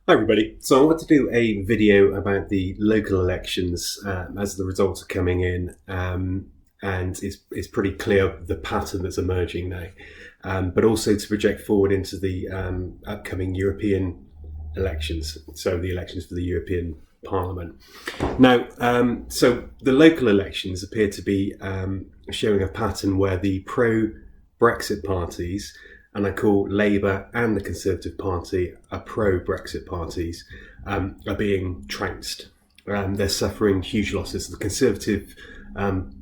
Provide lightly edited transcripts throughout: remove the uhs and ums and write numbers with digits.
Hi everybody. So I want to do a video about the local elections as the results are coming in, and it's pretty clear the pattern that's emerging now, but also to project forward into the upcoming European elections, so the elections for the European Parliament. Now, so the local elections appear to be showing a pattern where the pro-Brexit parties, and I call Labour and the Conservative Party are pro-Brexit parties, are being trounced. They're suffering huge losses. The Conservative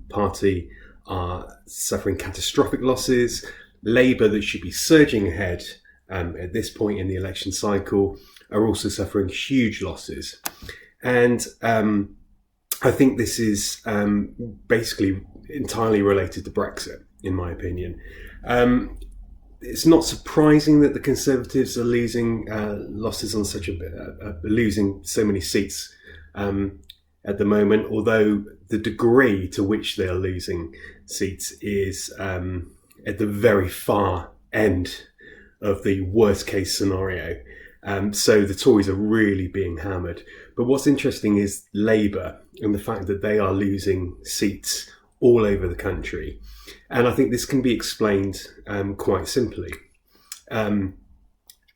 Party are suffering catastrophic losses. Labour, that should be surging ahead at this point in the election cycle, are also suffering huge losses. And I think this is basically entirely related to Brexit, in my opinion. It's not surprising that the Conservatives are losing losses on losing so many seats at the moment, although the degree to which they are losing seats is at the very far end of the worst case scenario. So the Tories are really being hammered. But what's interesting is Labour and the fact that they are losing seats all over the country. And I think this can be explained quite simply.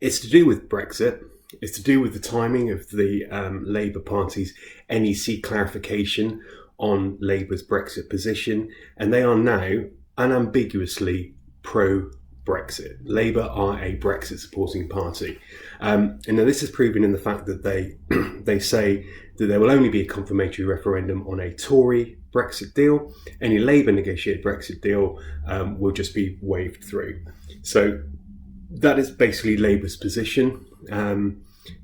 It's to do with Brexit. It's to do with the timing of the Labour Party's NEC clarification on Labour's Brexit position. And they are now unambiguously pro-Brexit. Labour are a Brexit supporting party. And now this is proven in the fact that they say that there will only be a confirmatory referendum on a Tory Brexit deal. Any Labour negotiated Brexit deal will just be waved through. So that is basically Labour's position.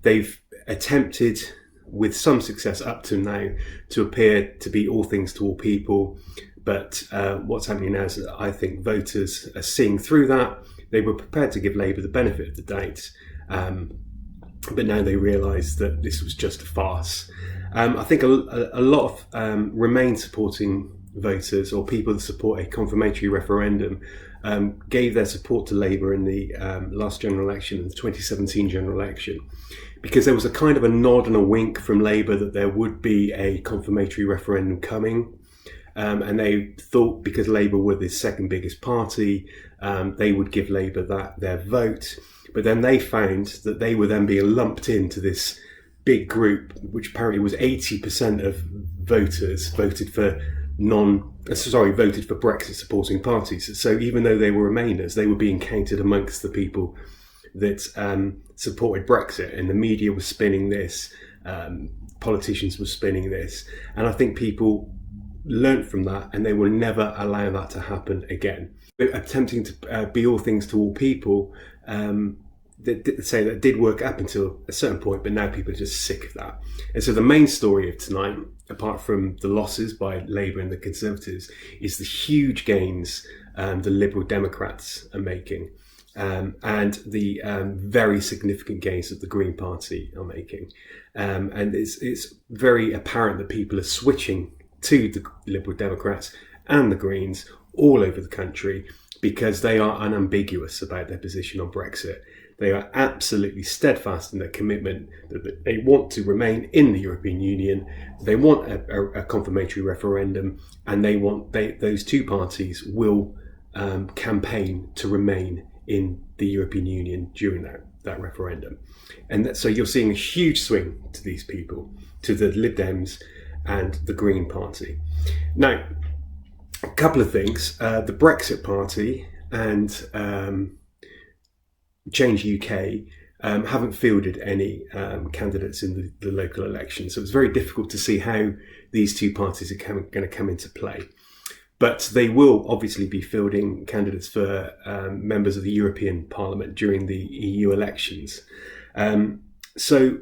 They've attempted, with some success up to now, to appear to be all things to all people. But what's happening now is that I think voters are seeing through that. They were prepared to give Labour the benefit of the doubt, but now they realise that this was just a farce. I think a lot of Remain supporting voters, or people that support a confirmatory referendum, gave their support to Labour in the last general election, in the 2017 general election, because there was a kind of a nod and a wink from Labour that there would be a confirmatory referendum coming. And they thought, because Labour were the second biggest party, they would give Labour their vote. But then they found that they were then being lumped into this big group, which apparently was 80% of voters voted for Brexit supporting parties. So even though they were Remainers, they were being counted amongst the people that supported Brexit, and the media was spinning this, politicians were spinning this, and I think people learnt from that, and they will never allow that to happen again. Attempting to be all things to all people, that did work up until a certain point, but now people are just sick of that. And so the main story of tonight, apart from the losses by Labour and the Conservatives, is the huge gains the Liberal Democrats are making, and the very significant gains that the Green Party are making. And it's very apparent that people are switching to the Liberal Democrats and the Greens all over the country, because they are unambiguous about their position on Brexit. They are absolutely steadfast in their commitment that they want to remain in the European Union. They want a confirmatory referendum, and those two parties will campaign to remain in the European Union during that referendum. And so you're seeing a huge swing to these people, to the Lib Dems and the Green Party. Now, a couple of things. The Brexit Party and Change UK haven't fielded any candidates in the local election, so it's very difficult to see how these two parties are going to come into play. But they will obviously be fielding candidates for members of the European Parliament during the EU elections. So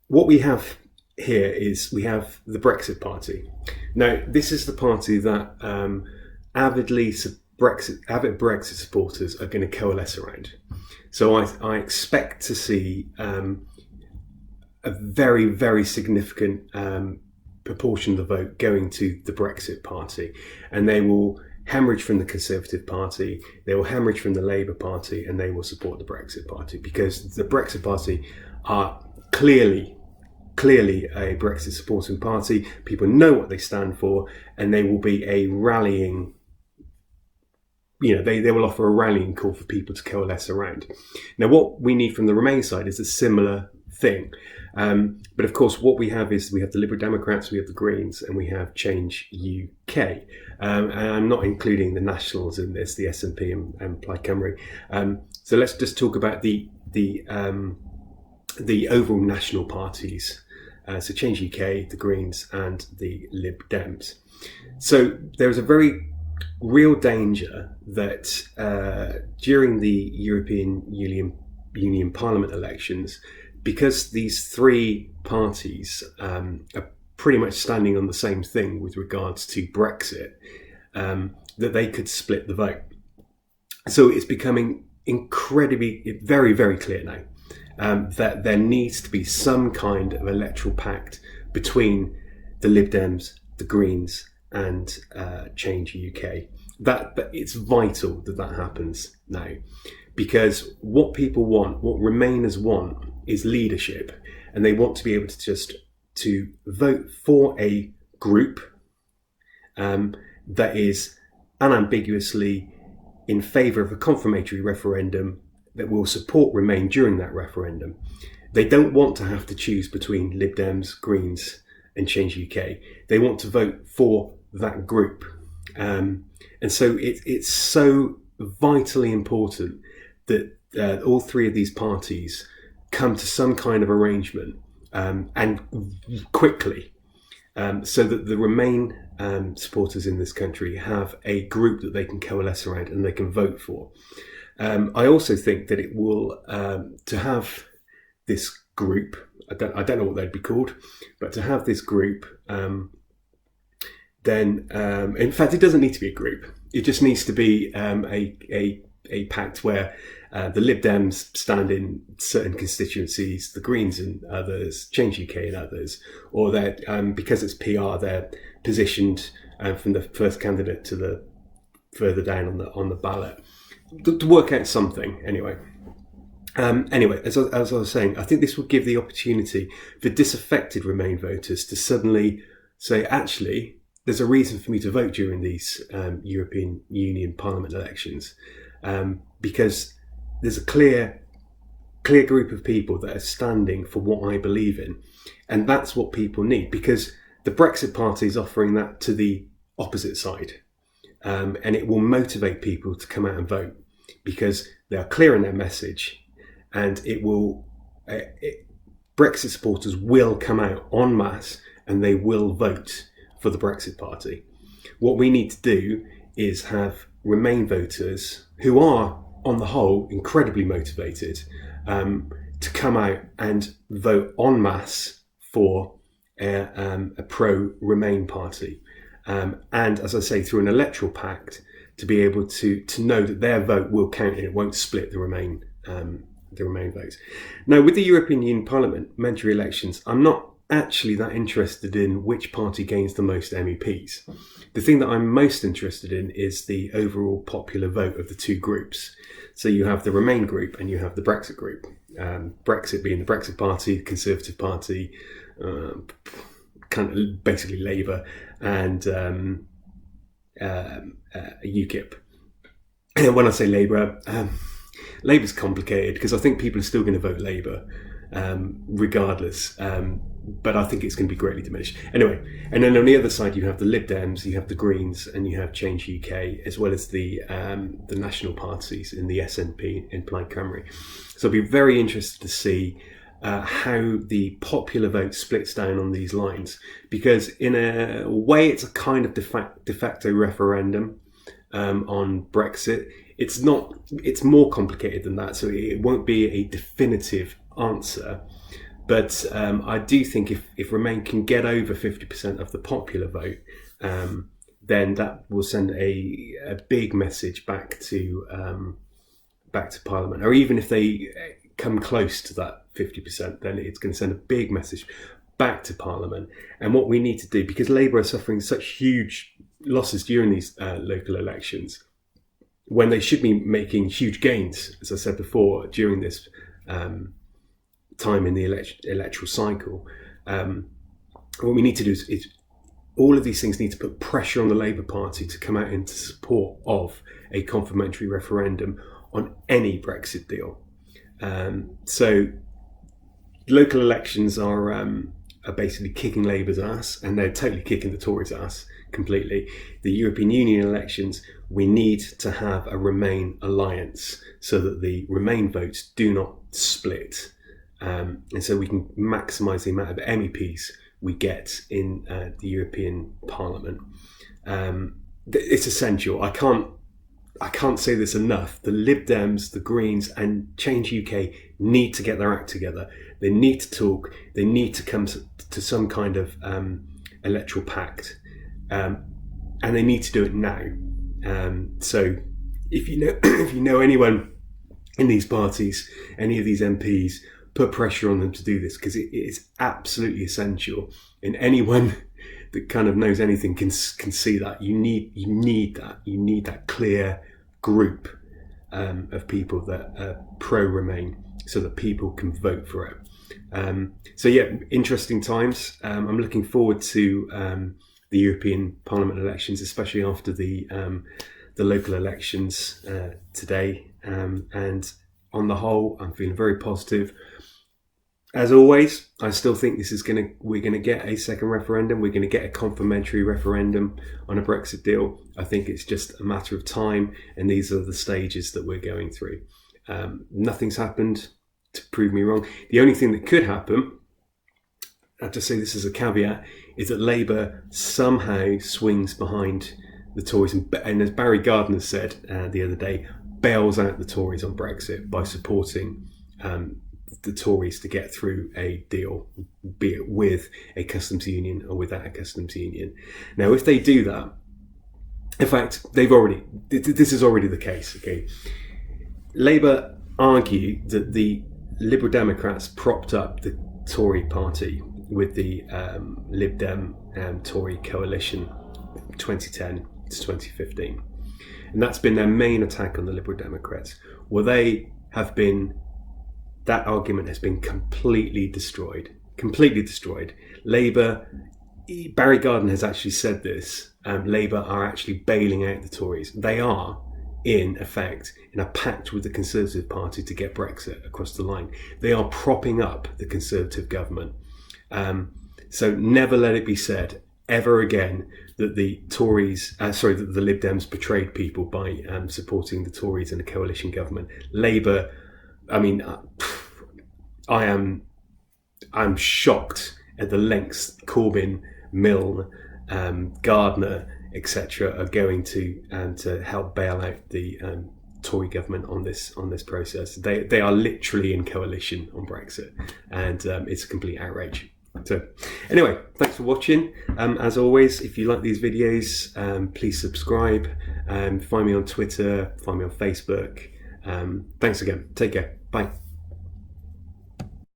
what we have here is we have the Brexit Party. Now, this is the party that avid Brexit supporters are going to coalesce around. So I expect to see a very, very significant proportion of the vote going to the Brexit Party, and they will hemorrhage from the Conservative Party, they will hemorrhage from the Labour Party, and they will support the Brexit Party, because the Brexit Party are clearly a Brexit supporting party. People know what they stand for, and they will be a rallying, they will offer a rallying call for people to coalesce around. Now, what we need from the Remain side is a similar thing. But of course, what we have is we have the Liberal Democrats, we have the Greens, and we have Change UK. And I'm not including the Nationals in this, the SNP and Plaid Cymru. So let's just talk about the overall national parties. So Change UK, the Greens, and the Lib Dems. So there is a very real danger that during the European Union Parliament elections, because these three parties are pretty much standing on the same thing with regards to Brexit, that they could split the vote. So it's becoming very, very clear now that there needs to be some kind of electoral pact between the Lib Dems, the Greens, and Change UK. But it's vital that happens now, because what people want, what Remainers want, is leadership, and they want to be able to vote for a group that is unambiguously in favour of a confirmatory referendum that will support Remain during that referendum. They don't want to have to choose between Lib Dems, Greens, and Change UK. They want to vote for that group, and so it's so vitally important that all three of these parties come to some kind of arrangement, and quickly, so that the Remain supporters in this country have a group that they can coalesce around and they can vote for. I also think that it will, to have this group, I don't know what they'd be called, but to have this group, then in fact it doesn't need to be a group. It just needs to be a pact where the Lib Dems stand in certain constituencies, the Greens in others, Change UK in others, or they're because it's PR, they're positioned from the first candidate to the further down on the ballot to work out something. Anyway, as I was saying, I think this will give the opportunity for disaffected Remain voters to suddenly say, actually, there's a reason for me to vote during these European Union Parliament elections, because there's a clear group of people that are standing for what I believe in, and that's what people need, because the Brexit Party is offering that to the opposite side, and it will motivate people to come out and vote because they are clear in their message, and Brexit supporters will come out en masse and they will vote for the Brexit Party. What we need to do is have Remain voters who are, on the whole, incredibly motivated to come out and vote en masse for a pro-Remain party. And as I say, through an electoral pact, to be able to know that their vote will count and it won't split the Remain votes. Now, with the European Union parliamentary elections, I'm not actually that interested in which party gains the most MEPs. The thing that I'm most interested in is the overall popular vote of the two groups. So you have the Remain group and you have the Brexit group. Brexit being the Brexit Party, the Conservative Party, kind of basically Labour, and UKIP. When I say Labour, Labour's complicated because I think people are still going to vote Labour regardless, but I think it's going to be greatly diminished. Anyway, and then on the other side you have the Lib Dems, you have the Greens, and you have Change UK, as well as the national parties in the SNP in Plaid Cymru. So I'll be very interested to see how the popular vote splits down on these lines, because in a way it's a kind of de facto referendum on Brexit. It's more complicated than that, so it won't be a definitive answer. But I do think if Remain can get over 50% of the popular vote, then that will send a big message back to Parliament. Or even if they come close to that 50%, then it's going to send a big message back to Parliament. And what we need to do, because Labour are suffering such huge losses during these local elections, when they should be making huge gains, as I said before, during this time time in the electoral cycle. What we need to do is all of these things need to put pressure on the Labour Party to come out into support of a confirmatory referendum on any Brexit deal. So local elections are basically kicking Labour's ass, and they're totally kicking the Tories' ass completely. The European Union elections, we need to have a Remain alliance so that the Remain votes do not split, and so we can maximise the amount of MEPs we get in the European Parliament. It's essential. I can't say this enough. The Lib Dems, the Greens, and Change UK need to get their act together. They need to talk. They need to come to some kind of electoral pact, and they need to do it now. So, if you know anyone in these parties, any of these MPs, put pressure on them to do this, because it is absolutely essential. And anyone that kind of knows anything can see that you need that clear group of people that are pro Remain, so that people can vote for it. So yeah, interesting times. I'm looking forward to the European Parliament elections, especially after the local elections today. And on the whole, I'm feeling very positive. As always, I still think we're gonna get a second referendum. We're gonna get a confirmatory referendum on a Brexit deal. I think it's just a matter of time, and these are the stages that we're going through. Nothing's happened to prove me wrong. The only thing that could happen, I have to say this as a caveat, is that Labour somehow swings behind the Tories, and as Barry Gardiner said the other day, bails out the Tories on Brexit by supporting the Tories to get through a deal, be it with a customs union or without a customs union. Now, if they do that, in fact, this is already the case. Okay, Labour argue that the Liberal Democrats propped up the Tory party with the Lib Dem and Tory coalition 2010 to 2015. And that's been their main attack on the Liberal Democrats. Well, that argument has been completely destroyed. Labour, Barry Gardiner has actually said this, Labour are actually bailing out the Tories. They are, in effect, in a pact with the Conservative Party to get Brexit across the line. They are propping up the Conservative government. So never let it be said ever again that the that the Lib Dems betrayed people by supporting the Tories in a coalition government. Labour, I mean, I'm shocked at the lengths Corbyn, Milne, Gardner, etc. are going to help bail out the Tory government on this process. They are literally in coalition on Brexit, and it's a complete outrage. So anyway, thanks for watching. As always, if you like these videos, please subscribe. Find me on Twitter, find me on Facebook. Thanks again. Take care. Bye.